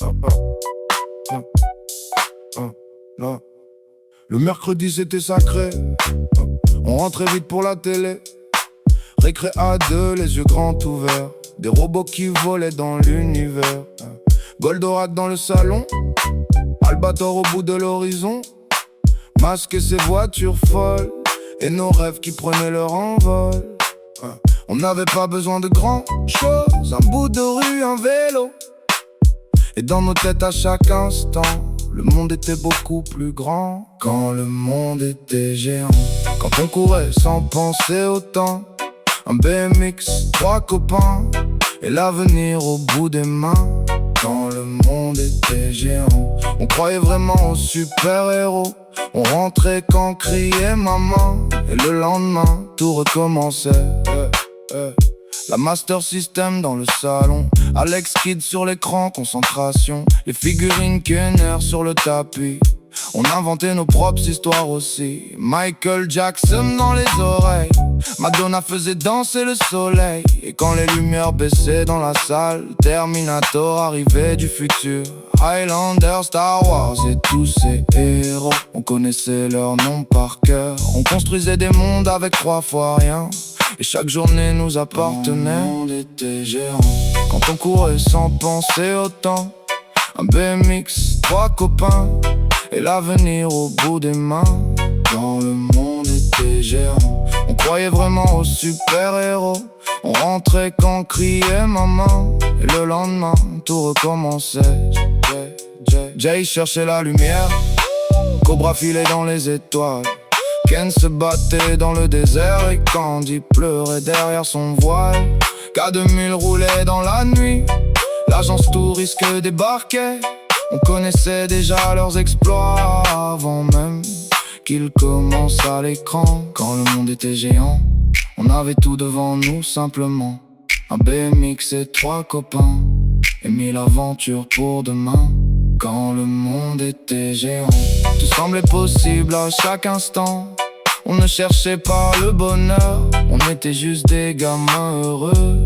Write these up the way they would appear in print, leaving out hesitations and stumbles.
Ah, ah, ah. Le mercredi c'était sacré. On rentrait vite pour la télé. Récré à deux, les yeux grands ouverts. Des robots qui volaient dans l'univers. Goldorak dans le salon, Albator au bout de l'horizon. Masque et ses voitures folles, et nos rêves qui prenaient leur envol. On n'avait pas besoin de grand chose, un bout de rue, un vélo. Et dans nos têtes à chaque instant, le monde était beaucoup plus grand. Quand le monde était géant, quand on courait sans penser au temps. Un BMX, 3 copains, et l'avenir au bout des mains. Quand le monde était géant, on croyait vraiment aux super-héros. On rentrait quand criait maman, et le lendemain, tout recommençait. La Master System dans le salon, Alex Kidd sur l'écran, concentration. Les figurines Kenner sur le tapis. On inventait nos propres histoires aussi. Michael Jackson dans les oreilles, Madonna faisait danser le soleil. Et quand les lumières baissaient dans la salle, Terminator arrivait du futur. Highlander, Star Wars et tous ces héros, on connaissait leurs noms par cœur. On construisait des mondes avec 3 fois rien, et chaque journée nous appartenait. Le monde était géant, quand on courait sans penser au temps. Un BMX, 3 copains, et l'avenir au bout des mains. Quand le monde était géant, on croyait vraiment aux super-héros. On rentrait quand criait maman, et le lendemain, tout recommençait. Jay cherchait la lumière, Cobra filait dans les étoiles. Ken se battait dans le désert, et Candy pleurait derrière son voile. K2000 roulait dans la nuit, l'agence Tourisque débarquait. On connaissait déjà leurs exploits avant même qu'ils commencent à l'écran. Quand le monde était géant, on avait tout devant nous simplement. Un BMX et 3 copains, et 1000 aventures pour demain. Quand le monde était géant, tout semblait possible à chaque instant. On ne cherchait pas le bonheur, on était juste des gamins heureux.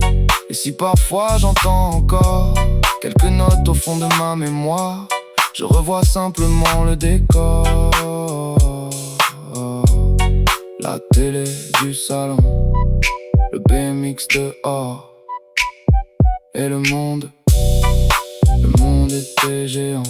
Et si parfois j'entends encore quelques notes au fond de ma mémoire, je revois simplement le décor. La télé du salon, le BMX dehors, et le monde était géant.